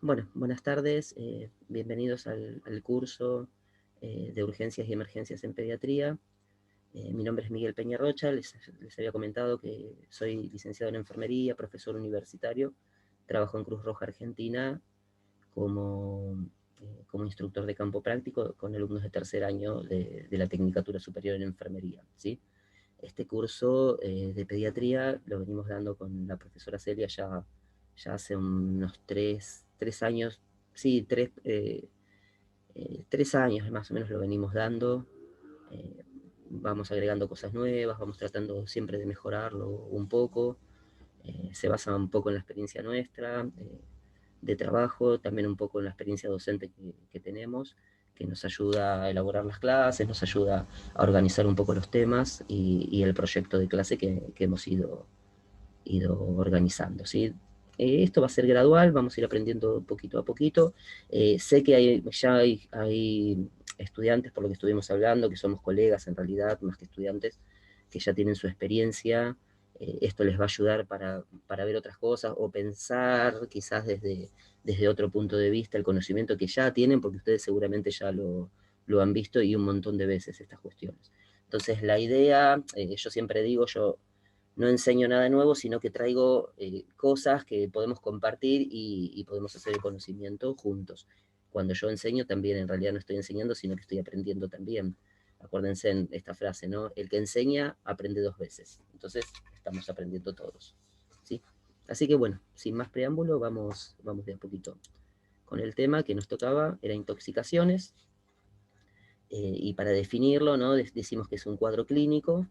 Bueno, buenas tardes, bienvenidos al curso de Urgencias y Emergencias en Pediatría. Mi nombre es Miguel Peñarrocha, les había comentado que soy licenciado en Enfermería, profesor universitario, trabajo en Cruz Roja Argentina como instructor de campo práctico con alumnos de tercer año de la Tecnicatura Superior en Enfermería, ¿sí? Este curso de pediatría lo venimos dando con la profesora Celia ya hace unos tres años, sí, 3 años más o menos lo venimos dando. eh, Vamos agregando cosas nuevas, vamos tratando siempre de mejorarlo un poco. Se basa un poco en la experiencia nuestra de trabajo, también un poco en la experiencia docente que tenemos, que nos ayuda a elaborar las clases, nos ayuda a organizar un poco los temas y el proyecto de clase que hemos ido organizando, ¿sí? Esto va a ser gradual, vamos a ir aprendiendo poquito a poquito. Sé que hay estudiantes, por lo que estuvimos hablando, que somos colegas en realidad, más que estudiantes, que ya tienen su experiencia. Esto les va a ayudar para ver otras cosas o pensar quizás desde otro punto de vista el conocimiento que ya tienen, porque ustedes seguramente ya lo han visto y un montón de veces estas cuestiones. Entonces la idea, yo siempre digo, yo no enseño nada nuevo, sino que traigo cosas que podemos compartir y podemos hacer el conocimiento juntos. Cuando yo enseño también en realidad no estoy enseñando, sino que estoy aprendiendo también. Acuérdense en esta frase, ¿no? El que enseña aprende 2 veces. Entonces estamos aprendiendo todos, ¿sí? Así que bueno, sin más preámbulo, vamos de a poquito con el tema que nos tocaba, era intoxicaciones. Y para definirlo, ¿no? Decimos que es un cuadro clínico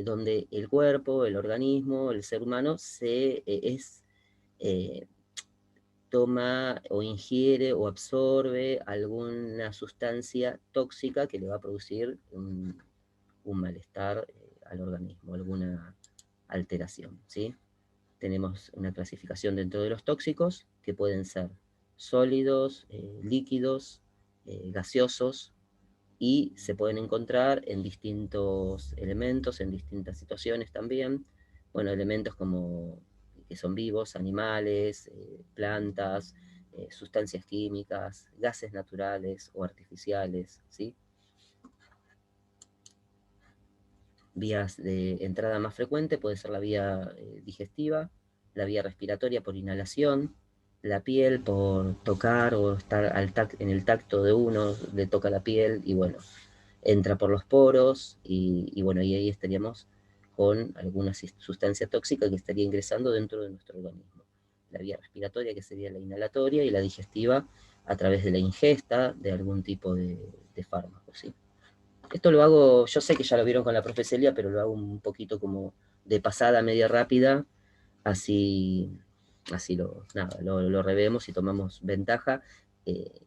donde el cuerpo, el organismo, el ser humano eh, toma o ingiere o absorbe alguna sustancia tóxica que le va a producir un malestar al organismo, alguna alteración, ¿sí? Tenemos una clasificación dentro de los tóxicos que pueden ser sólidos, líquidos, gaseosos, y se pueden encontrar en distintos elementos, en distintas situaciones también. Bueno, elementos como que son vivos, animales, plantas, sustancias químicas, gases naturales o artificiales, ¿sí? Vías de entrada más frecuente puede ser la vía digestiva, la vía respiratoria por inhalación, la piel por tocar o estar en el tacto de uno, le toca la piel y bueno, entra por los poros y bueno, y ahí estaríamos con alguna sustancia tóxica que estaría ingresando dentro de nuestro organismo. La vía respiratoria, que sería la inhalatoria, y la digestiva a través de la ingesta de algún tipo de fármaco, ¿sí? Esto lo hago, yo sé que ya lo vieron con la profe Celia, pero lo hago un poquito como de pasada, media rápida, así, lo revemos y tomamos ventaja. Eh,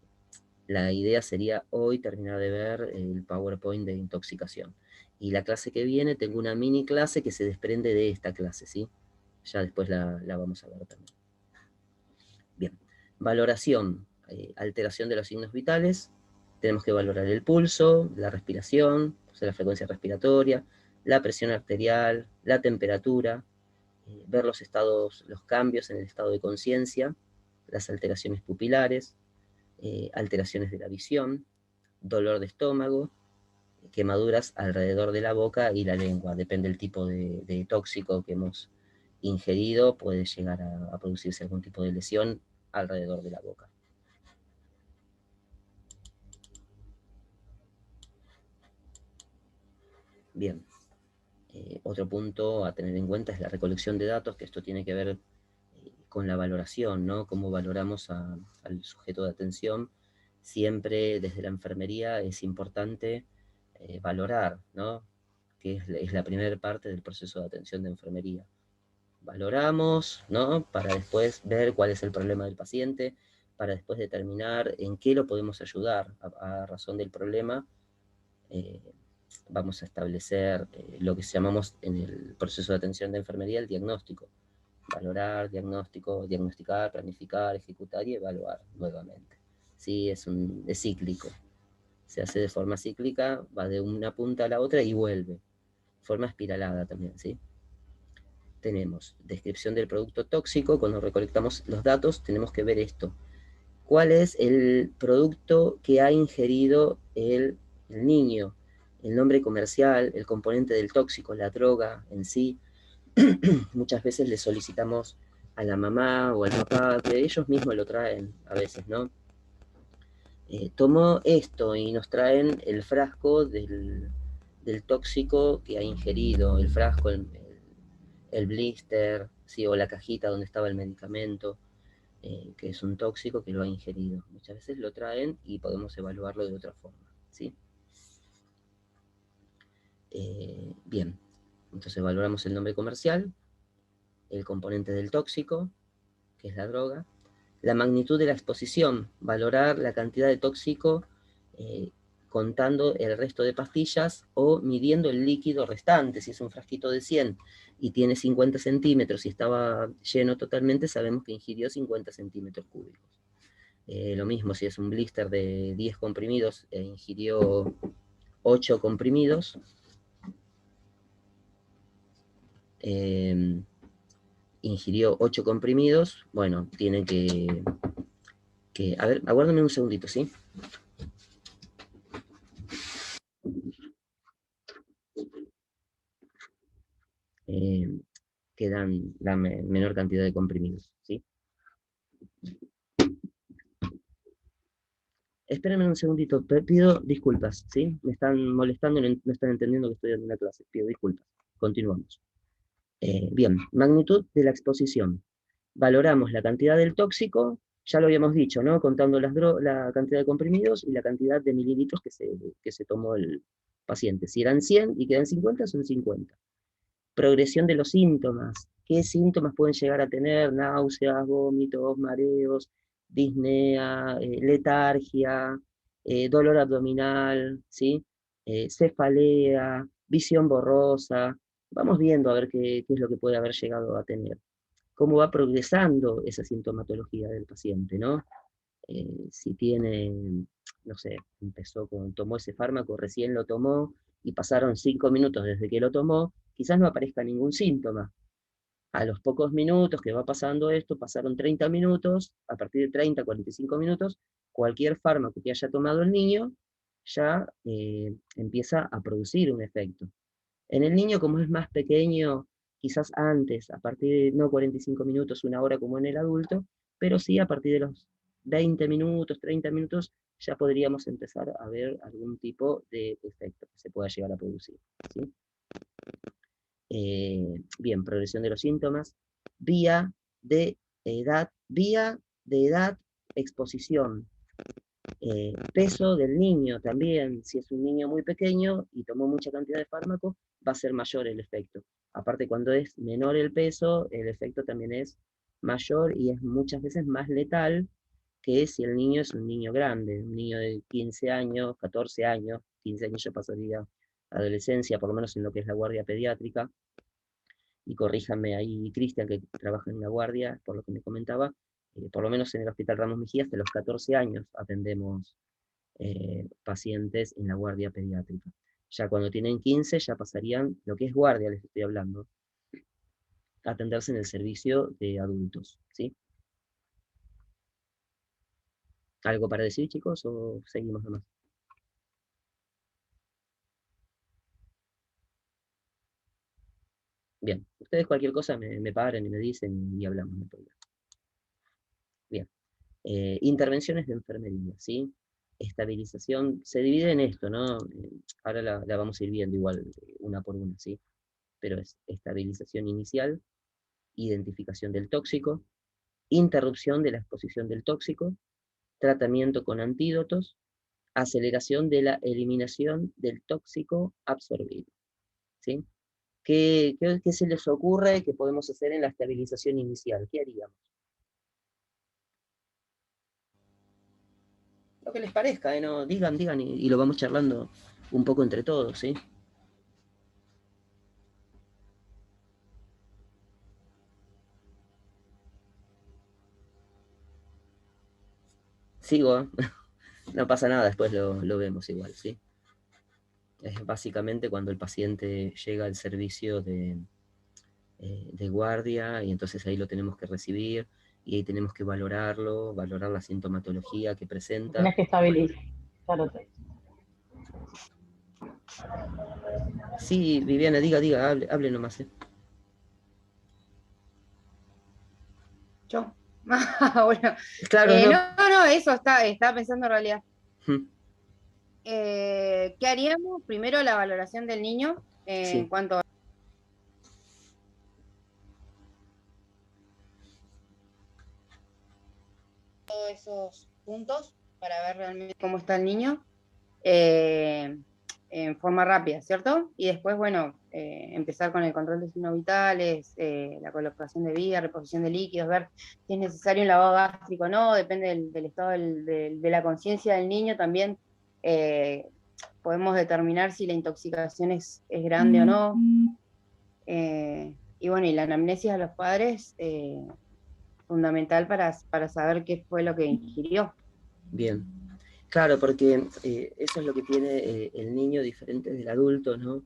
la idea sería hoy terminar de ver el PowerPoint de intoxicación. Y la clase que viene, tengo una mini clase que se desprende de esta clase, ¿sí? Ya después la vamos a ver también. Bien, valoración, alteración de los signos vitales. Tenemos que valorar el pulso, la respiración, o sea, la frecuencia respiratoria, la presión arterial, la temperatura, ver los cambios en el estado de conciencia, las alteraciones pupilares, alteraciones de la visión, dolor de estómago, quemaduras alrededor de la boca y la lengua. Depende del tipo de tóxico que hemos ingerido, puede llegar a producirse algún tipo de lesión alrededor de la boca. Bien, otro punto a tener en cuenta es la recolección de datos, que esto tiene que ver con la valoración, ¿no? Cómo valoramos al sujeto de atención. Siempre desde la enfermería es importante valorar, ¿no? Que es la primera parte del proceso de atención de enfermería. Valoramos, ¿no? Para después ver cuál es el problema del paciente, para después determinar en qué lo podemos ayudar a razón del problema. Eh, Vamos a establecer lo que llamamos en el proceso de atención de enfermería el diagnóstico. Valorar, diagnóstico, diagnosticar, planificar, ejecutar y evaluar nuevamente. Sí, es cíclico. Se hace de forma cíclica, va de una punta a la otra y vuelve. Forma espiralada también, ¿sí? Tenemos descripción del producto tóxico. Cuando recolectamos los datos tenemos que ver esto. ¿Cuál es el producto que ha ingerido el niño? El nombre comercial, el componente del tóxico, la droga en sí. Muchas veces le solicitamos a la mamá o al papá que ellos mismos lo traen a veces, ¿no? Tomó esto y nos traen el frasco del tóxico que ha ingerido, el frasco, el blister, ¿sí? O la cajita donde estaba el medicamento, que es un tóxico que lo ha ingerido. Muchas veces lo traen y podemos evaluarlo de otra forma, ¿sí? Bien, entonces valoramos el nombre comercial, el componente del tóxico, que es la droga, la magnitud de la exposición, valorar la cantidad de tóxico contando el resto de pastillas o midiendo el líquido restante. Si es un frasquito de 100 y tiene 50 centímetros y estaba lleno totalmente, sabemos que ingirió 50 centímetros cúbicos. Lo mismo si es un blister de 10 comprimidos e ingirió 8 comprimidos, ingirió 8 comprimidos, bueno, tiene a ver, aguárdame un segundito, ¿sí? Eh, que dan la menor cantidad de comprimidos, ¿sí? Espérenme un segundito, pido disculpas, ¿sí? Me están molestando y no están entendiendo que estoy dando una clase, pido disculpas. Continuamos. Bien, magnitud de la exposición. Valoramos la cantidad del tóxico, ya lo habíamos dicho, ¿no? Contando la cantidad de comprimidos y la cantidad de mililitros que se tomó el paciente. Si eran 100 y quedan 50, son 50. Progresión de los síntomas. ¿Qué síntomas pueden llegar a tener? Náuseas, vómitos, mareos, disnea, letargia, dolor abdominal, ¿sí? Cefalea, visión borrosa. Vamos viendo a ver qué es lo que puede haber llegado a tener. Cómo va progresando esa sintomatología del paciente, ¿no? Si tiene, no sé, tomó ese fármaco, recién lo tomó y pasaron 5 minutos desde que lo tomó, quizás no aparezca ningún síntoma. A los pocos minutos que va pasando esto, pasaron 30 minutos, a partir de 30, 45 minutos, cualquier fármaco que haya tomado el niño ya empieza a producir un efecto. En el niño, como es más pequeño, quizás antes, a partir de no 45 minutos, una hora como en el adulto, pero sí a partir de los 20 minutos, 30 minutos, ya podríamos empezar a ver algún tipo de efecto que se pueda llegar a producir, ¿sí? Bien, progresión de los síntomas, vía de edad, exposición, peso del niño también, si es un niño muy pequeño y tomó mucha cantidad de fármaco, va a ser mayor el efecto. Aparte, cuando es menor el peso, el efecto también es mayor y es muchas veces más letal que si el niño es un niño grande, un niño de 15 años, 14 años, 15 años ya pasaría adolescencia, por lo menos en lo que es la guardia pediátrica, y corríjame ahí, Cristian, que trabaja en la guardia, por lo que me comentaba, por lo menos en el Hospital Ramos Mejía, hasta los 14 años atendemos pacientes en la guardia pediátrica. Ya cuando tienen 15, ya pasarían, lo que es guardia, les estoy hablando, a atenderse en el servicio de adultos, ¿sí? ¿Algo para decir, chicos, o seguimos nomás? Bien, ustedes cualquier cosa me paren y me dicen y hablamos, no hay problema. Bien. Intervenciones de enfermería, ¿sí? Estabilización, se divide en esto, ¿no? Ahora la vamos a ir viendo igual, una por una, ¿sí? Pero es estabilización inicial, identificación del tóxico, interrupción de la exposición del tóxico, tratamiento con antídotos, aceleración de la eliminación del tóxico absorbido, ¿sí? ¿Qué se les ocurre que podemos hacer en la estabilización inicial? ¿Qué haríamos? Lo que les parezca, ¿no? Digan y lo vamos charlando un poco entre todos, ¿sí? Sigo, ¿eh? No pasa nada, después lo vemos igual, ¿sí? Es básicamente cuando el paciente llega al servicio de guardia y entonces ahí lo tenemos que recibir. y ahí tenemos que valorarlo, valorar la sintomatología que presenta. Tenés que estabilizar. Sí, Viviana, diga, hable nomás. Yo. Bueno, Claro, no. no, eso estaba pensando en realidad. Mm, ¿Qué haríamos? Primero la valoración del niño en sí, cuanto a todos esos puntos para ver realmente cómo está el niño eh, en forma rápida, ¿cierto? Y después, bueno, empezar con el control de signos vitales, la colocación de vía, reposición de líquidos, ver si es necesario un lavado gástrico o no, depende del estado de la conciencia del niño también. eh, Podemos determinar si la intoxicación es grande o no. Y bueno, y la anamnesis a los padres, fundamental para saber qué fue lo que ingirió. bien. Claro, porque eso es lo que tiene el niño diferente del adulto, ¿no?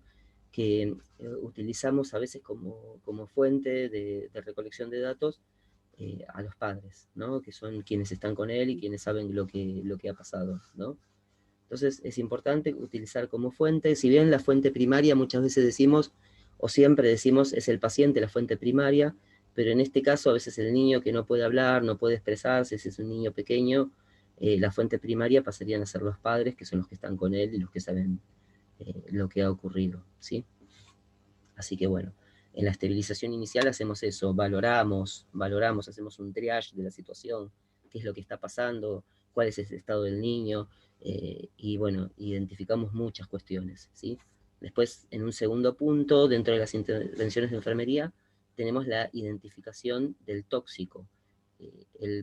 Que utilizamos a veces como fuente de recolección de datos a los padres, ¿no? Que son quienes están con él y quienes saben lo que ha pasado, ¿no? Entonces es importante utilizar como fuente, si bien la fuente primaria muchas veces decimos, o siempre decimos es el paciente la fuente primaria, pero en este caso a veces el niño que no puede hablar, no puede expresarse, si es un niño pequeño, la fuente primaria pasarían a ser los padres, que son los que están con él y los que saben lo que ha ocurrido, ¿sí? Así que bueno, en la esterilización inicial hacemos eso, valoramos, hacemos un triage de la situación, qué es lo que está pasando, cuál es el estado del niño, y bueno, identificamos muchas cuestiones, ¿sí? Después, en un segundo punto, dentro de las intervenciones de enfermería, tenemos la identificación del tóxico.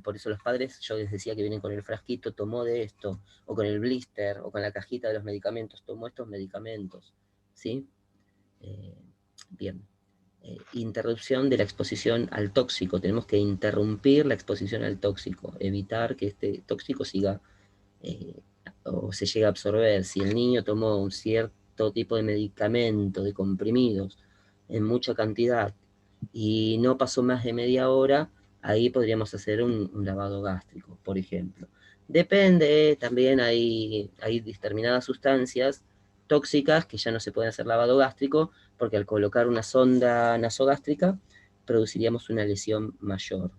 Por eso los padres, yo les decía que vienen con el frasquito, tomó de esto, o con el blister, o con la cajita de los medicamentos, tomó estos medicamentos, ¿sí? Eh, Bien. Interrupción de la exposición al tóxico. Tenemos que interrumpir la exposición al tóxico, evitar que este tóxico siga eh, o se llegue a absorber. Si el niño tomó un cierto tipo de medicamento, de comprimidos, en mucha cantidad, y no pasó más de media hora, ahí podríamos hacer un lavado gástrico, por ejemplo. Depende, también hay determinadas sustancias tóxicas que ya no se pueden hacer lavado gástrico, porque al colocar una sonda nasogástrica produciríamos una lesión mayor.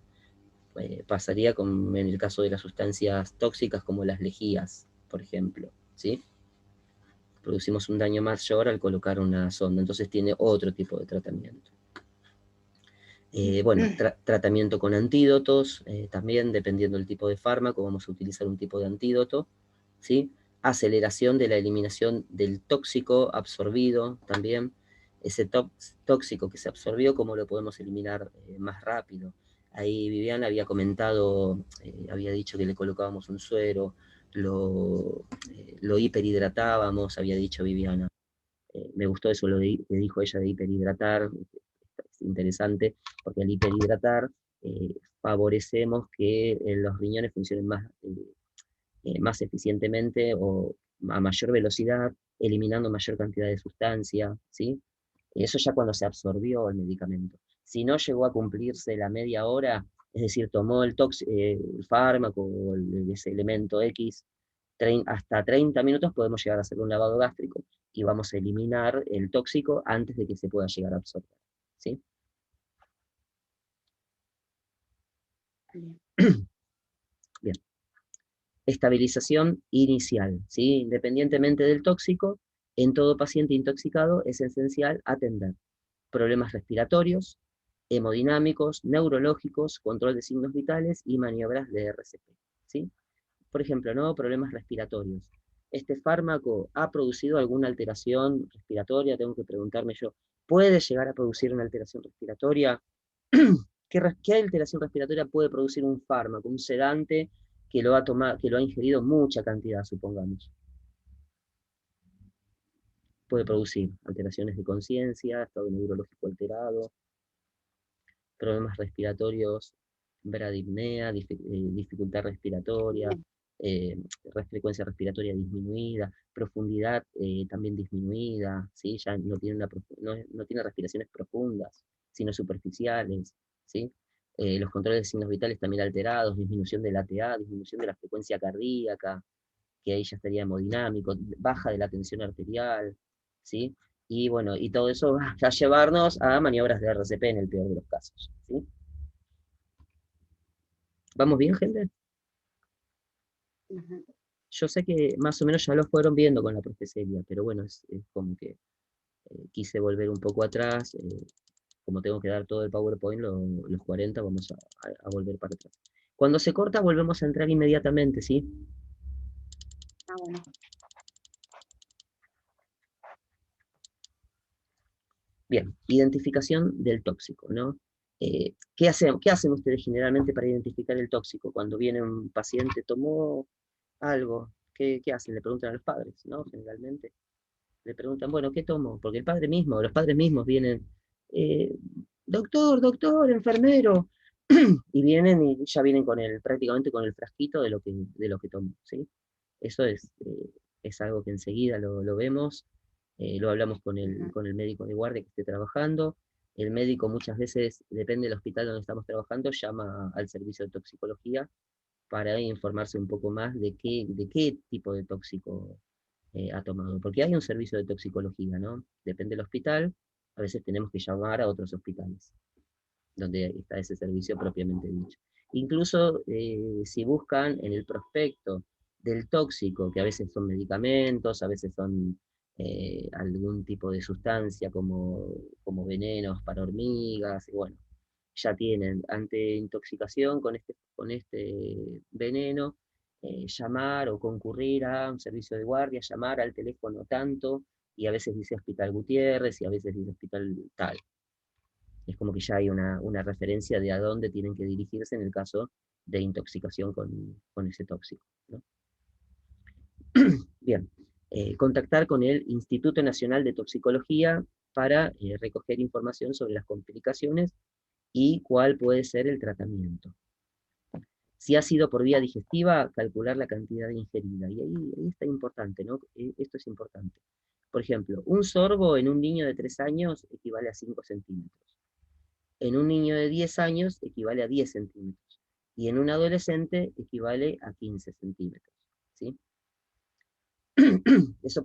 Pasaría con, en el caso de las sustancias tóxicas como las lejías, por ejemplo, ¿sí? Producimos un daño mayor al colocar una sonda, entonces tiene otro tipo de tratamiento. Bueno, tratamiento con antídotos, también dependiendo del tipo de fármaco, vamos a utilizar un tipo de antídoto, ¿sí? Aceleración de la eliminación del tóxico absorbido también, ese tóxico que se absorbió, cómo lo podemos eliminar más rápido. Ahí Viviana había comentado, había dicho que le colocábamos un suero, lo hiperhidratábamos, había dicho Viviana. Me gustó eso que dijo ella de hiperhidratar, es interesante, porque al hiperhidratar favorecemos que los riñones funcionen más eficientemente o a mayor velocidad, eliminando mayor cantidad de sustancia, ¿sí? Eso ya cuando se absorbió el medicamento. Si no llegó a cumplirse la media hora, es decir, tomó el fármaco o ese elemento X, hasta 30 minutos podemos llegar a hacer un lavado gástrico y vamos a eliminar el tóxico antes de que se pueda llegar a absorber, ¿sí? Bien. Estabilización inicial, ¿sí? Independientemente del tóxico, en todo paciente intoxicado es esencial atender problemas respiratorios, hemodinámicos, neurológicos, control de signos vitales y maniobras de RCP, ¿sí? Por ejemplo, ¿no? Problemas respiratorios. ¿Este fármaco ha producido alguna alteración respiratoria? Tengo que preguntarme yo, ¿puede llegar a producir una alteración respiratoria? ¿Qué alteración respiratoria puede producir un fármaco, un sedante que lo ha ingerido mucha cantidad, supongamos? Puede producir alteraciones de conciencia, estado neurológico alterado, problemas respiratorios, bradipnea, dificultad respiratoria, eh, frecuencia respiratoria disminuida, profundidad también disminuida, ¿sí? Ya no tiene, no tiene respiraciones profundas, sino superficiales, ¿sí? los controles de signos vitales también alterados, disminución del ATA, disminución de la frecuencia cardíaca, que ahí ya estaría hemodinámico, baja de la tensión arterial, ¿sí? Y bueno, y todo eso va a llevarnos a maniobras de RCP en el peor de los casos, ¿sí? ¿Vamos bien, gente? Ujú. Yo sé que más o menos ya lo fueron viendo con la profe Celia, pero bueno, es como que quise volver un poco atrás, como tengo que dar todo el PowerPoint, los 40, vamos a volver para atrás. Cuando se corta, volvemos a entrar inmediatamente, ¿sí? Ah, bueno. Bien, identificación del tóxico, ¿no? ¿Qué hacen ustedes generalmente para identificar el tóxico? Cuando viene un paciente, tomó algo, ¿qué hacen? Le preguntan a los padres, ¿no? Generalmente. Le preguntan, bueno, ¿qué tomó? Porque el padre mismo, los padres mismos vienen, eh, doctor, doctor, enfermero, y vienen y ya vienen con prácticamente con el frasquito de lo que tomó, ¿sí? Eso es algo que enseguida lo vemos, lo hablamos con el, Ujú. con el médico de guardia que esté trabajando. El médico muchas veces, depende del hospital donde estamos trabajando, llama al servicio de toxicología para informarse un poco más de qué tipo de tóxico ha tomado. Porque hay un servicio de toxicología, ¿no? Depende del hospital, a veces tenemos que llamar a otros hospitales donde está ese servicio propiamente dicho. Incluso si buscan en el prospecto del tóxico, que a veces son medicamentos, a veces son algún tipo de sustancia como venenos para hormigas, y bueno, ya tienen ante intoxicación con este veneno, llamar o concurrir a un servicio de guardia, llamar al teléfono tanto, y a veces dice Hospital Gutiérrez y a veces dice Hospital tal. Es como que ya hay una referencia de a dónde tienen que dirigirse en el caso de intoxicación con ese tóxico, ¿no? Bien, contactar con el Instituto Nacional de Toxicología para recoger información sobre las complicaciones y cuál puede ser el tratamiento. Si ha sido por vía digestiva, calcular la cantidad ingerida. Y ahí está importante, ¿no? Esto es importante. Por ejemplo, un sorbo en un niño de 3 años equivale a 5 centímetros. En un niño de 10 años equivale a 10 centímetros. Y en un adolescente equivale a 15 centímetros. ¿Sí? Eso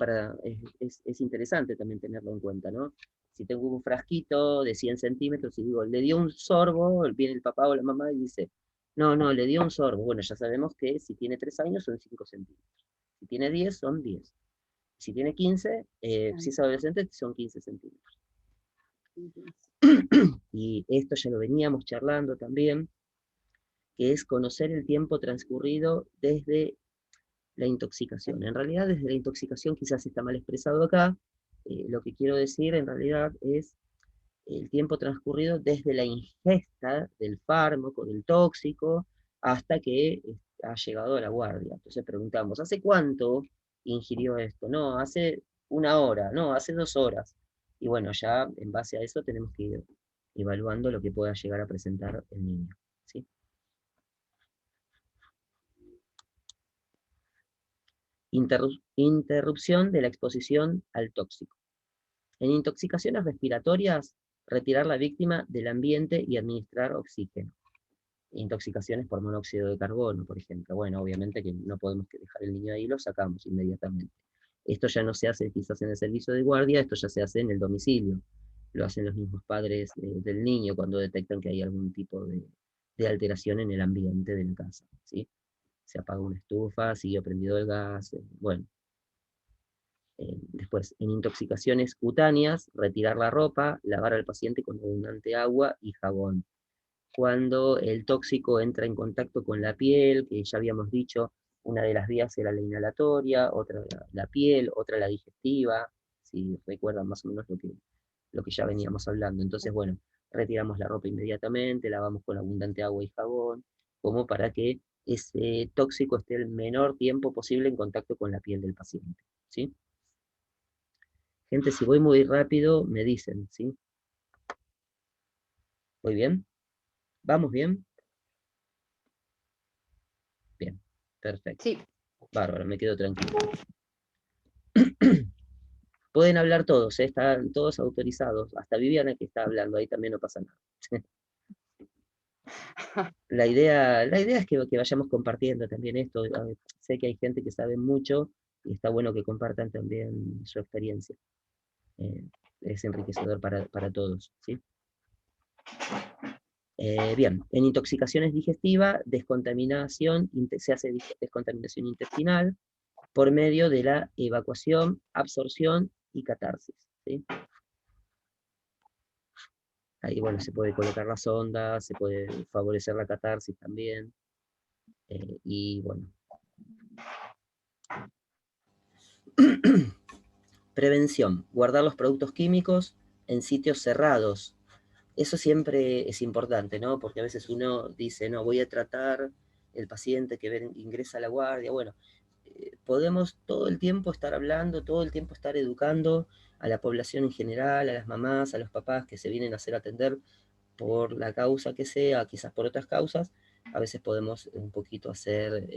es interesante también tenerlo en cuenta, ¿no? Si tengo un frasquito de 100 centímetros y digo, le dio un sorbo, viene el papá o la mamá y dice, no, no, le dio un sorbo. Bueno, ya sabemos que si tiene 3 años son 5 centímetros. Si tiene 10 son 10. Si tiene 15, si es adolescente, son 15 centímetros. Y esto ya lo veníamos charlando también, que es conocer el tiempo transcurrido desde la intoxicación. En realidad, desde la intoxicación quizás está mal expresado acá. Lo que quiero decir en realidad es el tiempo transcurrido desde la ingesta del fármaco, del tóxico, hasta que ha llegado a la guardia. Entonces preguntamos, ¿hace cuánto ingirió esto? No, hace 1 hora, no, hace 2 horas. Y bueno, ya en base a eso tenemos que ir evaluando lo que pueda llegar a presentar el niño. ¿Sí? Interrupción de la exposición al tóxico. En intoxicaciones respiratorias, retirar la víctima del ambiente y administrar oxígeno. Intoxicaciones por monóxido de carbono, por ejemplo. Bueno, obviamente que no podemos dejar el niño ahí, lo sacamos inmediatamente. Esto ya no se hace quizás en el servicio de guardia, esto ya se hace en el domicilio. Lo hacen los mismos padres del niño cuando detectan que hay algún tipo de alteración en el ambiente de la casa. ¿Sí? Se apaga una estufa, siguió prendido el gas, bueno. Después, en intoxicaciones cutáneas, retirar la ropa, lavar al paciente con abundante agua y jabón. Cuando el tóxico entra en contacto con la piel, que ya habíamos dicho, una de las vías era la inhalatoria, otra la piel, otra la digestiva, si recuerdan más o menos lo que ya veníamos hablando. Entonces, bueno, retiramos la ropa inmediatamente, lavamos con abundante agua y jabón, como para que ese tóxico esté el menor tiempo posible en contacto con la piel del paciente. ¿Sí? Gente, si voy muy rápido, me dicen, ¿sí? ¿Voy bien? ¿Vamos bien? Bien, perfecto. Sí. Bárbaro, me quedo tranquilo. Pueden hablar todos, ¿eh? Están todos autorizados. Hasta Viviana que está hablando, ahí también no pasa nada. La idea es que vayamos compartiendo también esto. Sé que hay gente que sabe mucho y está bueno que compartan también su experiencia. Eh, es enriquecedor para todos, ¿sí? Bien, en intoxicaciones digestivas, se hace descontaminación intestinal por medio de la evacuación, absorción y catarsis, ¿sí? Ahí, bueno, se puede colocar la sonda, se puede favorecer la catarsis también, y bueno. Prevención, guardar los productos químicos en sitios cerrados. Eso siempre es importante, ¿no? Porque a veces uno dice, no, voy a tratar el paciente que ingresa a la guardia. Bueno, podemos todo el tiempo estar hablando, todo el tiempo estar educando a la población en general, a las mamás, a los papás que se vienen a hacer atender por la causa que sea, quizás por otras causas. A veces podemos un poquito hacer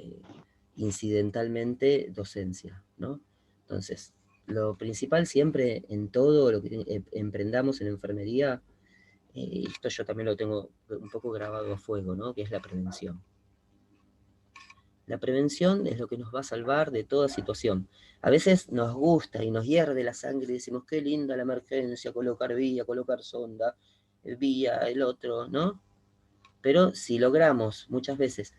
incidentalmente docencia, ¿no? Entonces, lo principal siempre en todo lo que emprendamos en enfermería, esto yo también lo tengo un poco grabado a fuego, ¿no? Que es la prevención. La prevención es lo que nos va a salvar de toda situación. A veces nos gusta y nos hierve la sangre y decimos, qué linda la emergencia, colocar vía, colocar sonda, vía, el otro, ¿no? Pero si logramos muchas veces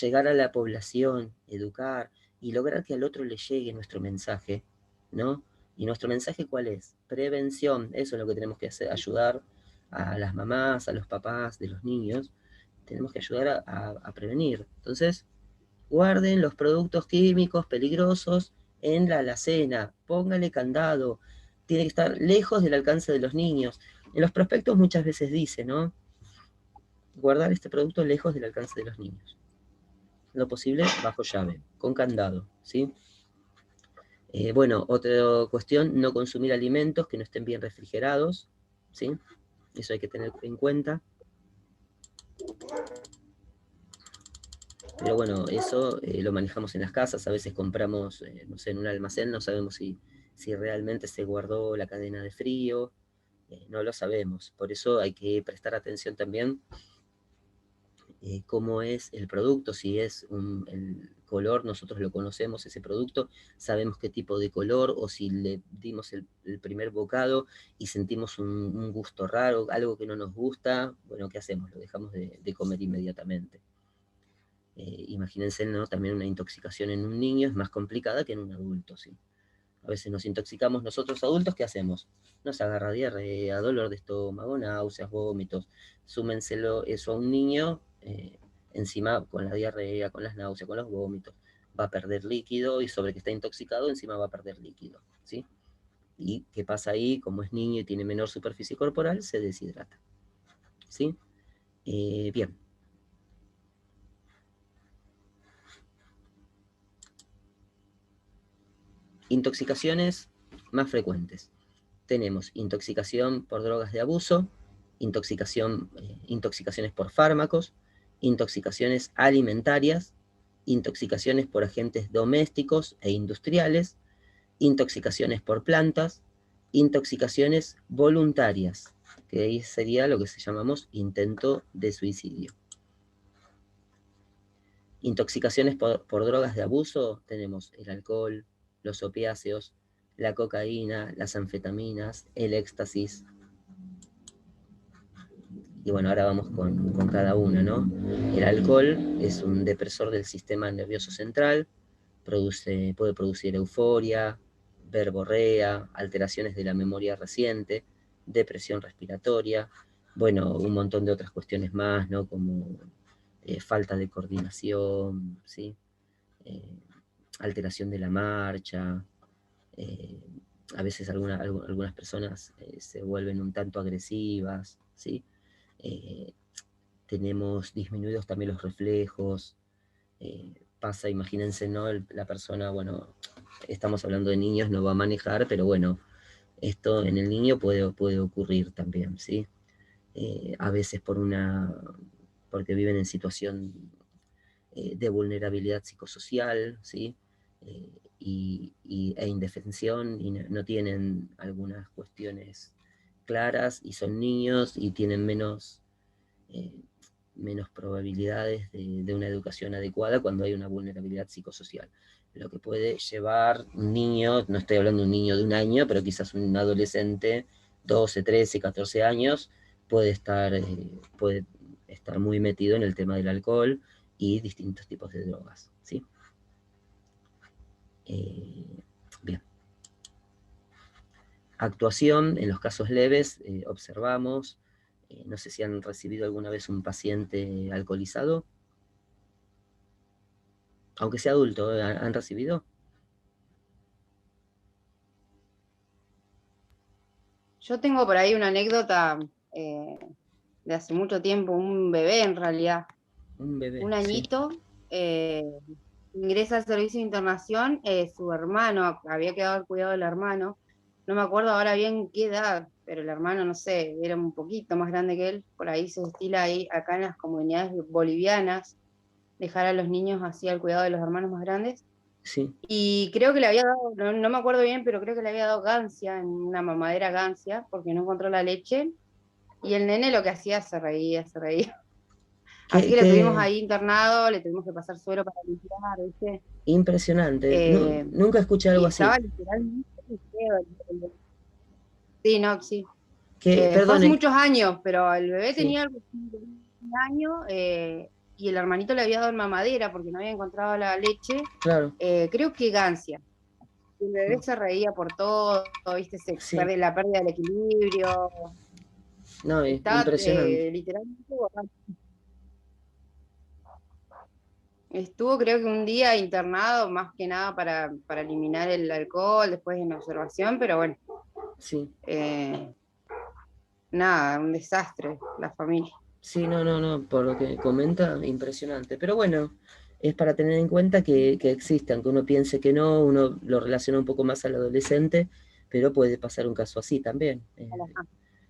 llegar a la población, educar y lograr que al otro le llegue nuestro mensaje, ¿no? ¿Y nuestro mensaje cuál es? Prevención, eso es lo que tenemos que hacer, ayudar a las mamás, a los papás de los niños, tenemos que ayudar a prevenir. Entonces, guarden los productos químicos peligrosos en la alacena, póngale candado, tiene que estar lejos del alcance de los niños. En los prospectos muchas veces dice, ¿no? Guardar este producto lejos del alcance de los niños. Lo posible bajo llave, con candado, ¿sí? Bueno, otra cuestión, no consumir alimentos que no estén bien refrigerados, ¿sí? Eso hay que tener en cuenta. Pero bueno, eso lo manejamos en las casas, a veces compramos, no sé, en un almacén, no sabemos si realmente se guardó la cadena de frío, no lo sabemos. Por eso hay que prestar atención también cómo es el producto, si es el color, nosotros lo conocemos, ese producto, sabemos qué tipo de color, o si le dimos el primer bocado y sentimos un gusto raro, algo que no nos gusta, bueno, ¿qué hacemos? Lo dejamos de comer inmediatamente. Imagínense, ¿no? También una intoxicación en un niño es más complicada que en un adulto, ¿sí? A veces nos intoxicamos nosotros adultos, ¿qué hacemos? Nos agarra diarrea, dolor de estómago, náuseas, vómitos. Súmenselo eso a un niño, encima con la diarrea, con las náuseas, con los vómitos. Va a perder líquido y sobre que está intoxicado, encima va a perder líquido, ¿sí? ¿Y qué pasa ahí? Como es niño y tiene menor superficie corporal, se deshidrata, ¿sí? Bien. Intoxicaciones más frecuentes. Tenemos intoxicación por drogas de abuso, intoxicaciones por fármacos, intoxicaciones alimentarias, intoxicaciones por agentes domésticos e industriales, intoxicaciones por plantas, intoxicaciones voluntarias, que ahí sería lo que llamamos intento de suicidio. Intoxicaciones por drogas de abuso, tenemos el alcohol, los opiáceos, la cocaína, las anfetaminas, el éxtasis. Y bueno, ahora vamos con cada una, ¿no? El alcohol es un depresor del sistema nervioso central, puede producir euforia, verborrea, alteraciones de la memoria reciente, depresión respiratoria, bueno, un montón de otras cuestiones más, ¿no? Como falta de coordinación, ¿sí? Eh, alteración de la marcha, eh, a veces algunas personas se vuelven un tanto agresivas, ¿sí? Eh, tenemos disminuidos también los reflejos, pasa, imagínense, ¿no? La persona, bueno, estamos hablando de niños, no va a manejar, pero bueno, esto en el niño puede ocurrir también, ¿sí? A veces porque viven en situación de vulnerabilidad psicosocial, ¿sí? E indefensión, y no tienen algunas cuestiones claras, y son niños, y tienen menos menos probabilidades de una educación adecuada cuando hay una vulnerabilidad psicosocial. Lo que puede llevar un niño, no estoy hablando de un niño de 1 año, pero quizás un adolescente, 12, 13, 14 años, puede estar muy metido en el tema del alcohol y distintos tipos de drogas, ¿sí? Bien. Actuación, en los casos leves, observamos, no sé si han recibido alguna vez un paciente alcoholizado, aunque sea adulto, ¿han recibido? Yo tengo por ahí una anécdota de hace mucho tiempo, un bebé en realidad, Un bebé, un sí, añito, eh, ingresa al servicio de internación, su hermano, había quedado al cuidado del hermano, no me acuerdo ahora bien qué edad, pero el hermano, no sé, era un poquito más grande que él, por ahí se estila ahí, acá en las comunidades bolivianas, dejar a los niños así al cuidado de los hermanos más grandes. sí. Y creo que le había dado, no me acuerdo bien, pero creo que le había dado gancia, en una mamadera gancia, porque no encontró la leche. Y el nene lo que hacía se reía, se reía. Así Qué, que le tuvimos qué ahí internado, le tuvimos que pasar suero para limpiar, ¿viste? impresionante. Eh, Nunca escuché algo y así. estaba literalmente feo sí, no, sí. Fue hace Perdone, muchos años, pero el bebé sí, tenía algo así de 1 año y el hermanito le había dado en mamadera porque no había encontrado la leche. claro, Creo que gancia. Y el bebé se reía por todo, ¿viste? sí, La pérdida del equilibrio. no, Está impresionante. literalmente borracho. Estuvo creo que un día internado, más que nada para eliminar el alcohol, después en observación, pero bueno, Sí, eh, nada, un desastre la familia. sí, no, no, no, por lo que comenta, impresionante. Pero bueno, es para tener en cuenta que existe, aunque uno piense que no, uno lo relaciona un poco más al adolescente, pero puede pasar un caso así también.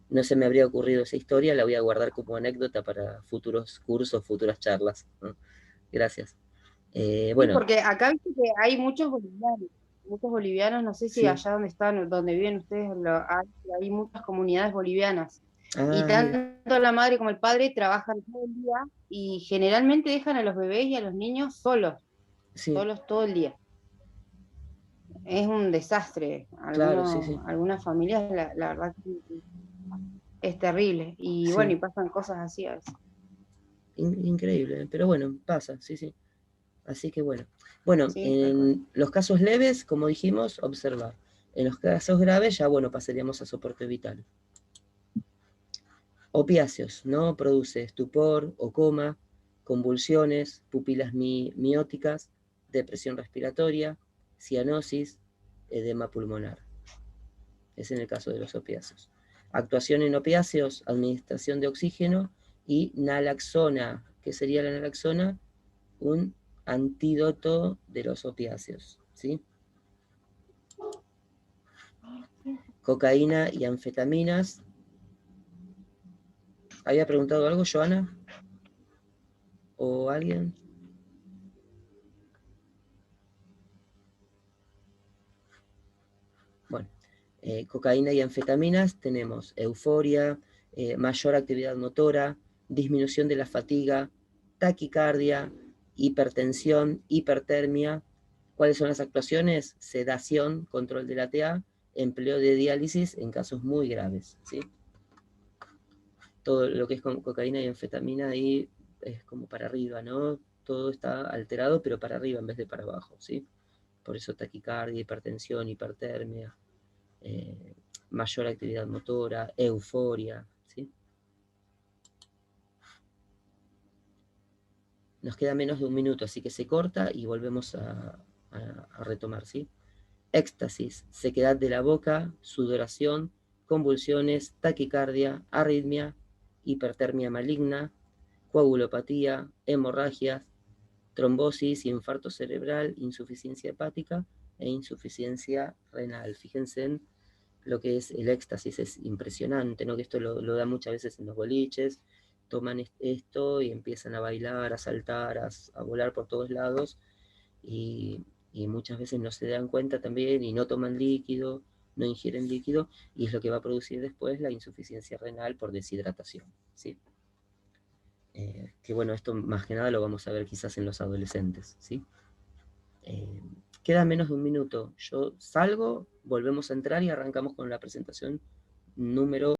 No se me habría ocurrido esa historia, la voy a guardar como anécdota para futuros cursos, futuras charlas, ¿no? Gracias. Sí, Bueno, porque acá viste que hay muchos bolivianos, no sé si sí. allá donde están, donde viven ustedes, hay muchas comunidades bolivianas. Y Ah, mira, tanto la madre como el padre trabajan todo el día y generalmente dejan a los bebés y a los niños solos, sí, solos todo el día. Es un desastre. claro, sí, sí, Algunas familias, la verdad que es terrible. Y bueno, sí. y pasan cosas así a veces. Increíble, pero bueno, pasa, sí, sí. Así que bueno. Bueno, Sí, tal cual. en los casos leves, como dijimos, observar. En los casos graves, ya bueno, pasaríamos a soporte vital. Opiáceos, ¿no? Produce estupor o coma, convulsiones, pupilas mióticas, depresión respiratoria, cianosis, edema pulmonar. Es en el caso de los opiáceos. Actuación en opiáceos, administración de oxígeno y naloxona. ¿Qué sería la naloxona? Un antídoto de los opiáceos, ¿sí? Cocaína y anfetaminas. ¿Había preguntado algo, Joana? ¿O alguien? Bueno, cocaína y anfetaminas tenemos euforia, mayor actividad motora, disminución de la fatiga, taquicardia, hipertensión, hipertermia. ¿Cuáles son las actuaciones? Sedación, control de la TA, empleo de diálisis en casos muy graves, ¿sí? Todo lo que es con cocaína y anfetamina ahí es como para arriba, ¿no? Todo está alterado, pero para arriba en vez de para abajo, ¿sí? Por eso taquicardia, hipertensión, hipertermia, eh, mayor actividad motora, euforia, ¿sí? Nos queda menos de un minuto, así que se corta y volvemos a retomar, ¿sí? Éxtasis, sequedad de la boca, sudoración, convulsiones, taquicardia, arritmia, hipertermia maligna, coagulopatía, hemorragias, trombosis, infarto cerebral, insuficiencia hepática e insuficiencia renal. Fíjense en lo que es el éxtasis, es impresionante, ¿no? Que esto lo da muchas veces en los boliches, toman esto y empiezan a bailar, a saltar, a volar por todos lados y muchas veces no se dan cuenta también y no toman líquido, no ingieren líquido y es lo que va a producir después la insuficiencia renal por deshidratación, ¿sí? que bueno, esto más que nada lo vamos a ver quizás en los adolescentes, ¿sí? Queda menos de un minuto. Yo salgo, volvemos a entrar y arrancamos con la presentación número